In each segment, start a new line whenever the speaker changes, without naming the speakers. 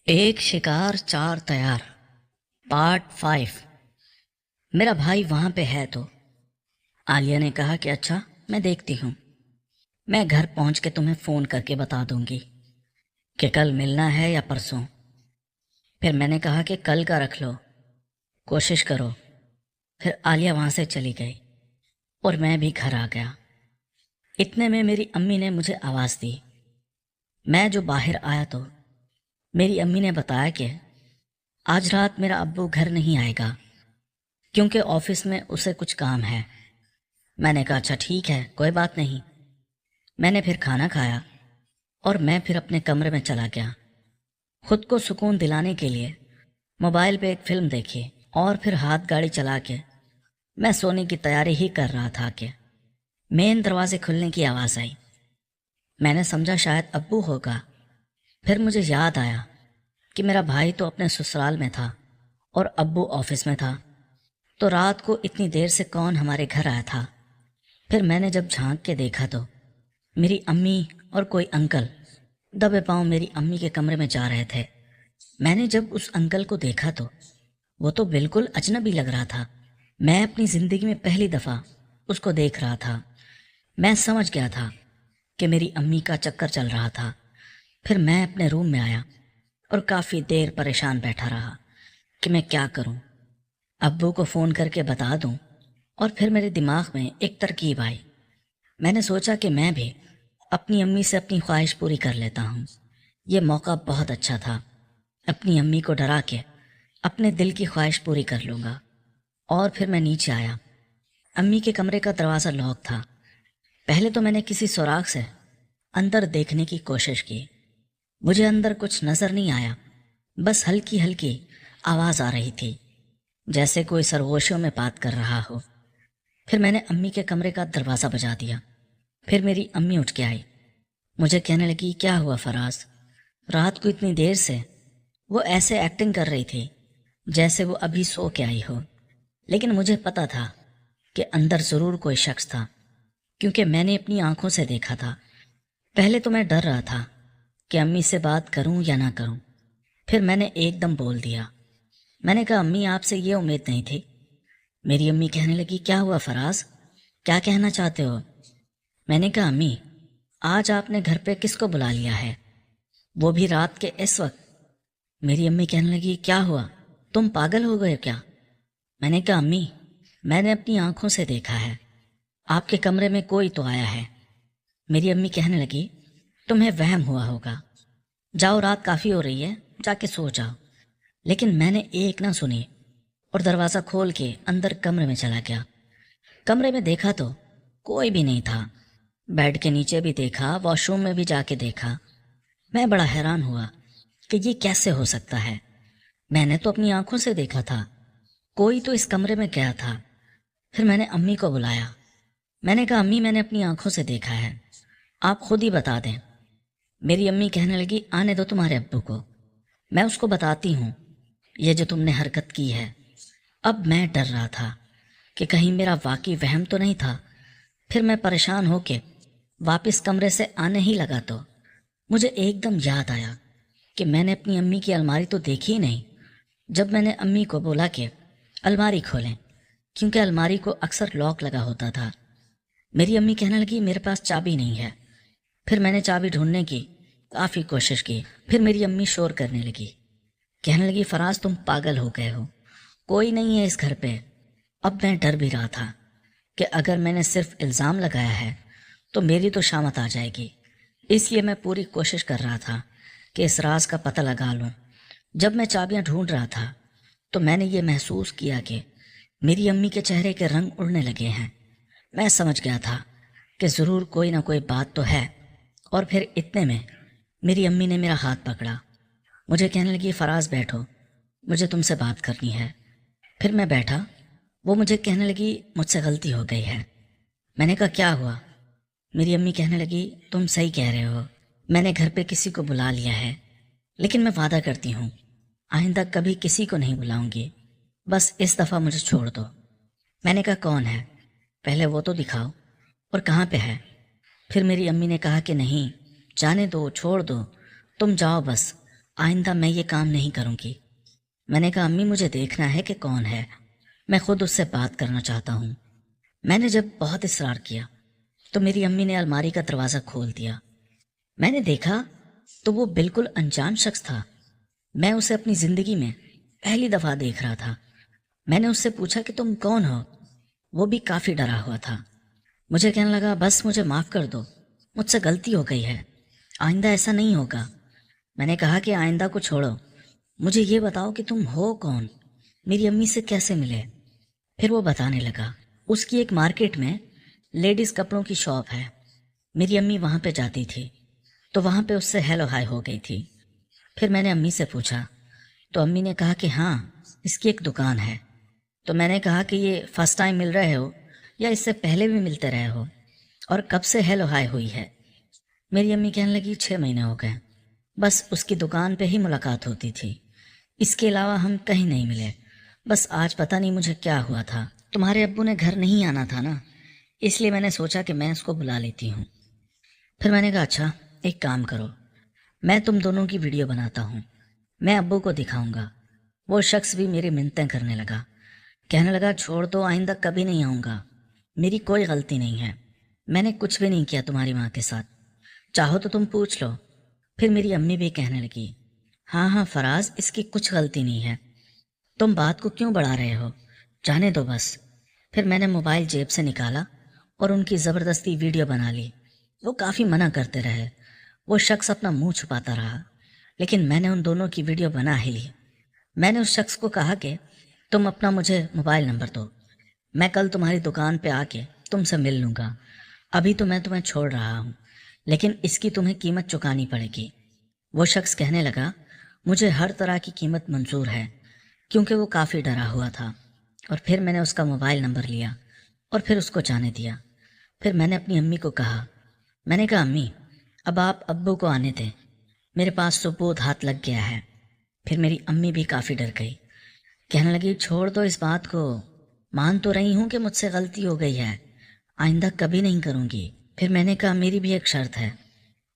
ایک شکار چار تیار پارٹ 5۔ میرا بھائی وہاں پہ ہے تو عالیہ نے کہا کہ اچھا میں دیکھتی ہوں، میں گھر پہنچ کے تمہیں فون کر کے بتا دوں گی کہ کل ملنا ہے یا پرسوں۔ پھر میں نے کہا کہ کل کا رکھ لو، کوشش کرو۔ پھر عالیہ وہاں سے چلی گئی اور میں بھی گھر آ گیا۔ اتنے میں میری امی نے مجھے آواز دی۔ میں جو باہر آیا تو میری امی نے بتایا کہ آج رات میرا ابو گھر نہیں آئے گا کیونکہ آفس میں اسے کچھ کام ہے۔ میں نے کہا اچھا ٹھیک ہے، کوئی بات نہیں۔ میں نے پھر کھانا کھایا اور میں پھر اپنے کمرے میں چلا گیا۔ خود کو سکون دلانے کے لیے موبائل پہ ایک فلم دیکھی اور پھر ہاتھ گاڑی چلا کے میں سونے کی تیاری ہی کر رہا تھا کہ مین دروازے کھلنے کی آواز آئی۔ میں نے سمجھا شاید ابو ہوگا۔ پھر مجھے یاد آیا کہ میرا بھائی تو اپنے سسرال میں تھا اور ابو آفس میں تھا، تو رات کو اتنی دیر سے کون ہمارے گھر آیا تھا۔ پھر میں نے جب جھانک کے دیکھا تو میری امی اور کوئی انکل دبے پاؤں میری امی کے کمرے میں جا رہے تھے۔ میں نے جب اس انکل کو دیکھا تو وہ تو بالکل اجنبی لگ رہا تھا۔ میں اپنی زندگی میں پہلی دفعہ اس کو دیکھ رہا تھا۔ میں سمجھ گیا تھا کہ میری امی کا چکر چل رہا تھا۔ پھر میں اپنے روم میں آیا اور کافی دیر پریشان بیٹھا رہا کہ میں کیا کروں، ابو کو فون کر کے بتا دوں۔ اور پھر میرے دماغ میں ایک ترکیب آئی۔ میں نے سوچا کہ میں بھی اپنی امی سے اپنی خواہش پوری کر لیتا ہوں۔ یہ موقع بہت اچھا تھا، اپنی امی کو ڈرا کے اپنے دل کی خواہش پوری کر لوں گا۔ اور پھر میں نیچے آیا۔ امی کے کمرے کا دروازہ لاک تھا۔ پہلے تو میں نے کسی سوراخ سے اندر دیکھنے کی کوشش کی، مجھے اندر کچھ نظر نہیں آیا، بس ہلکی ہلکی آواز آ رہی تھی جیسے کوئی سرگوشیوں میں بات کر رہا ہو۔ پھر میں نے امی کے کمرے کا دروازہ بجا دیا۔ پھر میری امی اٹھ کے آئی، مجھے کہنے لگی کیا ہوا فراز؟ رات کو اتنی دیر سے وہ ایسے ایکٹنگ کر رہی تھی جیسے وہ ابھی سو کے آئی ہو، لیکن مجھے پتا تھا کہ اندر ضرور کوئی شخص تھا کیونکہ میں نے اپنی آنکھوں سے دیکھا تھا۔ پہلے تو میں ڈر رہا تھا کہ امی سے بات کروں یا نہ کروں۔ پھر میں نے ایک دم بول دیا۔ میں نے کہا امی آپ سے یہ امید نہیں تھی۔ میری امی کہنے لگی کیا ہوا فراز، کیا کہنا چاہتے ہو؟ میں نے کہا امی آج آپ نے گھر پہ کس کو بلا لیا ہے، وہ بھی رات کے اس وقت؟ میری امی کہنے لگی کیا ہوا، تم پاگل ہو گئے کیا؟ میں نے کہا امی میں نے اپنی آنکھوں سے دیکھا ہے، آپ کے کمرے میں کوئی تو آیا ہے۔ میری امی کہنے لگی تمہیں وہم ہوا ہوگا، جاؤ رات کافی ہو رہی ہے، جا کے سو جاؤ۔ لیکن میں نے ایک نہ سنی اور دروازہ کھول کے اندر کمرے میں چلا گیا۔ کمرے میں دیکھا تو کوئی بھی نہیں تھا، بیڈ کے نیچے بھی دیکھا، واش روم میں بھی جا کے دیکھا۔ میں بڑا حیران ہوا کہ یہ کیسے ہو سکتا ہے، میں نے تو اپنی آنکھوں سے دیکھا تھا، کوئی تو اس کمرے میں گیا تھا۔ پھر میں نے امی کو بلایا۔ میں نے کہا امی میں نے اپنی آنکھوں سے دیکھا ہے، آپ خود ہی بتا دیں۔ میری امی کہنے لگی آنے دو تمہارے ابو کو، میں اس کو بتاتی ہوں یہ جو تم نے حرکت کی ہے۔ اب میں ڈر رہا تھا کہ کہیں میرا واقعی وہم تو نہیں تھا۔ پھر میں پریشان ہو کے واپس کمرے سے آنے ہی لگا تو مجھے ایک دم یاد آیا کہ میں نے اپنی امی کی الماری تو دیکھی ہی نہیں۔ جب میں نے امی کو بولا کہ الماری کھولیں کیونکہ الماری کو اکثر لاک لگا ہوتا تھا، میری امی کہنے لگی میرے پاس چابی نہیں ہے۔ پھر میں نے چابی ڈھونڈنے کی کافی کوشش کی۔ پھر میری امی شور کرنے لگی، کہنے لگی فراز تم پاگل ہو گئے ہو، کوئی نہیں ہے اس گھر پہ۔ اب میں ڈر بھی رہا تھا کہ اگر میں نے صرف الزام لگایا ہے تو میری تو شامت آ جائے گی، اس لیے میں پوری کوشش کر رہا تھا کہ اس راز کا پتہ لگا لوں۔ جب میں چابیاں ڈھونڈ رہا تھا تو میں نے یہ محسوس کیا کہ میری امی کے چہرے کے رنگ اڑنے لگے ہیں۔ میں سمجھ گیا تھا کہ ضرور کوئی نہ کوئی بات تو ہے۔ اور پھر اتنے میں میری امی نے میرا ہاتھ پکڑا، مجھے کہنے لگی فراز بیٹھو، مجھے تم سے بات کرنی ہے۔ پھر میں بیٹھا۔ وہ مجھے کہنے لگی مجھ سے غلطی ہو گئی ہے۔ میں نے کہا کیا ہوا؟ میری امی کہنے لگی تم صحیح کہہ رہے ہو، میں نے گھر پہ کسی کو بلا لیا ہے، لیکن میں وعدہ کرتی ہوں آئندہ کبھی کسی کو نہیں بلاؤں گی، بس اس دفعہ مجھے چھوڑ دو۔ میں نے کہا کون ہے، پہلے وہ تو دکھاؤ، اور کہاں پہ ہے؟ پھر میری امی نے کہا کہ نہیں جانے دو، چھوڑ دو، تم جاؤ بس، آئندہ میں یہ کام نہیں کروں گی۔ میں نے کہا امی مجھے دیکھنا ہے کہ کون ہے، میں خود اس سے بات کرنا چاہتا ہوں۔ میں نے جب بہت اصرار کیا تو میری امی نے الماری کا دروازہ کھول دیا۔ میں نے دیکھا تو وہ بالکل انجان شخص تھا۔ میں اسے اپنی زندگی میں پہلی دفعہ دیکھ رہا تھا۔ میں نے اس سے پوچھا کہ تم کون ہو؟ وہ بھی کافی ڈرا ہوا تھا۔ مجھے کہنے لگا بس مجھے معاف کر دو، مجھ سے غلطی ہو گئی ہے، آئندہ ایسا نہیں ہوگا۔ میں نے کہا کہ آئندہ کو چھوڑو، مجھے یہ بتاؤ کہ تم ہو کون، میری امی سے کیسے ملے؟ پھر وہ بتانے لگا اس کی ایک مارکیٹ میں لیڈیز کپڑوں کی شاپ ہے، میری امی وہاں پہ جاتی تھی تو وہاں پہ اس سے ہیلو ہائی ہو گئی تھی۔ پھر میں نے امی سے پوچھا تو امی نے کہا کہ ہاں اس کی ایک دکان ہے۔ تو میں نے کہا کہ یہ فرسٹ ٹائم مل رہے ہو یا اس سے پہلے بھی ملتے رہے ہو، اور کب سے ہیلو ہائی ہوئی ہے؟ میری امی کہنے لگی 6 مہینے ہو گئے، بس اس کی دکان پہ ہی ملاقات ہوتی تھی، اس کے علاوہ ہم کہیں نہیں ملے۔ بس آج پتہ نہیں مجھے کیا ہوا تھا، تمہارے ابو نے گھر نہیں آنا تھا نا، اس لیے میں نے سوچا کہ میں اس کو بلا لیتی ہوں۔ پھر میں نے کہا اچھا ایک کام کرو، میں تم دونوں کی ویڈیو بناتا ہوں، میں ابو کو دکھاؤں گا۔ وہ شخص بھی میری منتیں کرنے لگا، کہنے لگا چھوڑ دو، آئندہ کبھی نہیں آؤں گا، میری کوئی غلطی نہیں ہے، میں نے کچھ بھی نہیں کیا تمہاری ماں کے ساتھ، چاہو تو تم پوچھ لو۔ پھر میری امی بھی کہنے لگی ہاں ہاں فراز اس کی کچھ غلطی نہیں ہے، تم بات کو کیوں بڑھا رہے ہو، جانے دو بس۔ پھر میں نے موبائل جیب سے نکالا اور ان کی زبردستی ویڈیو بنا لی۔ وہ کافی منع کرتے رہے، وہ شخص اپنا منہ چھپاتا رہا، لیکن میں نے ان دونوں کی ویڈیو بنا ہی لی۔ میں نے اس شخص کو کہا کہ تم اپنا مجھے موبائل نمبر دو، میں کل تمہاری دکان پہ آ کے تم سے مل لوں گا، ابھی تو میں تمہیں چھوڑ رہا ہوں، لیکن اس کی تمہیں قیمت چکانی پڑے گی۔ وہ شخص کہنے لگا مجھے ہر طرح کی قیمت منظور ہے، کیونکہ وہ کافی ڈرا ہوا تھا۔ اور پھر میں نے اس کا موبائل نمبر لیا اور پھر اس کو جانے دیا۔ پھر میں نے اپنی امی کو کہا، میں نے کہا امی اب آپ ابو کو آنے دیں، میرے پاس ثبوت ہاتھ لگ گیا ہے۔ پھر میری امی بھی کافی ڈر گئی، کہنے لگی چھوڑ دو اس بات کو، مان تو رہی ہوں کہ مجھ سے غلطی ہو گئی ہے، آئندہ کبھی نہیں کروں گی۔ پھر میں نے کہا میری بھی ایک شرط ہے،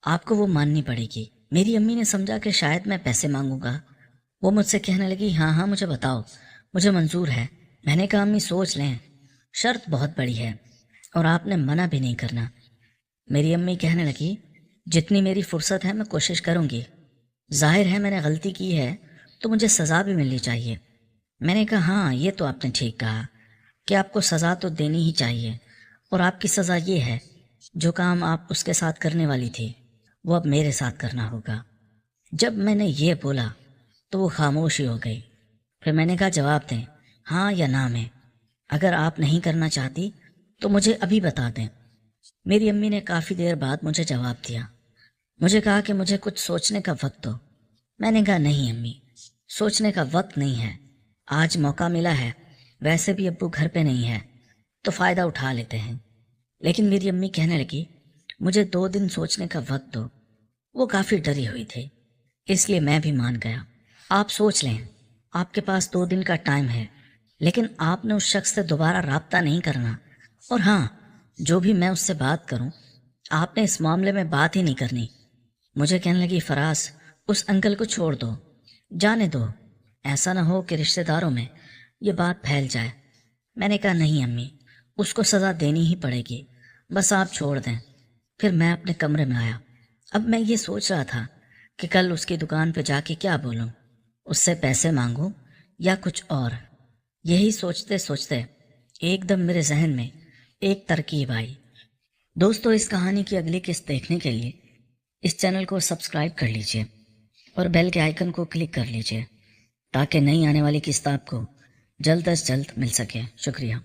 آپ کو وہ ماننی پڑے گی۔ میری امی نے سمجھا کہ شاید میں پیسے مانگوں گا، وہ مجھ سے کہنے لگی ہاں ہاں مجھے بتاؤ، مجھے منظور ہے۔ میں نے کہا امی سوچ لیں، شرط بہت بڑی ہے اور آپ نے منع بھی نہیں کرنا۔ میری امی کہنے لگی جتنی میری فرصت ہے میں کوشش کروں گی، ظاہر ہے میں نے غلطی کی ہے تو مجھے سزا بھی ملنی چاہیے۔ میں نے کہا ہاں یہ تو آپ نے ٹھیک کہا کہ آپ کو سزا تو دینی ہی چاہیے، اور آپ کی سزا یہ ہے جو کام آپ اس کے ساتھ کرنے والی تھی وہ اب میرے ساتھ کرنا ہوگا۔ جب میں نے یہ بولا تو وہ خاموش ہی ہو گئی۔ پھر میں نے کہا جواب دیں ہاں یا نہ میں، اگر آپ نہیں کرنا چاہتی تو مجھے ابھی بتا دیں۔ میری امی نے کافی دیر بعد مجھے جواب دیا، مجھے کہا کہ مجھے کچھ سوچنے کا وقت دو۔ میں نے کہا نہیں امی، سوچنے کا وقت نہیں ہے، آج موقع ملا ہے، ویسے بھی ابو گھر پہ نہیں ہے تو فائدہ اٹھا لیتے ہیں۔ لیکن میری امی کہنے لگی مجھے 2 دن سوچنے کا وقت دو۔ وہ کافی ڈری ہوئی تھی، اس لیے میں بھی مان گیا۔ آپ سوچ لیں، آپ کے پاس 2 دن کا ٹائم ہے، لیکن آپ نے اس شخص سے دوبارہ رابطہ نہیں کرنا، اور ہاں جو بھی میں اس سے بات کروں آپ نے اس معاملے میں بات ہی نہیں کرنی۔ مجھے کہنے لگی فراز اس انکل کو چھوڑ دو، جانے دو، ایسا نہ ہو کہ رشتہ داروں میں یہ بات پھیل جائے۔ میں نے کہا نہیں امی، اس کو سزا دینی ہی پڑے گی، بس آپ چھوڑ دیں۔ پھر میں اپنے کمرے میں آیا۔ اب میں یہ سوچ رہا تھا کہ کل اس کی دکان پہ جا کے کیا بولوں، اس سے پیسے مانگوں یا کچھ اور۔ یہی سوچتے سوچتے ایک دم میرے ذہن میں ایک ترکیب آئی۔ دوستو اس کہانی کی اگلی قسط دیکھنے کے لیے اس چینل کو سبسکرائب کر لیجئے اور بیل کے آئیکن کو کلک کر لیجئے تاکہ نئی آنے والی قسط آپ کو جلد از جلد مل سکے۔ شکریہ۔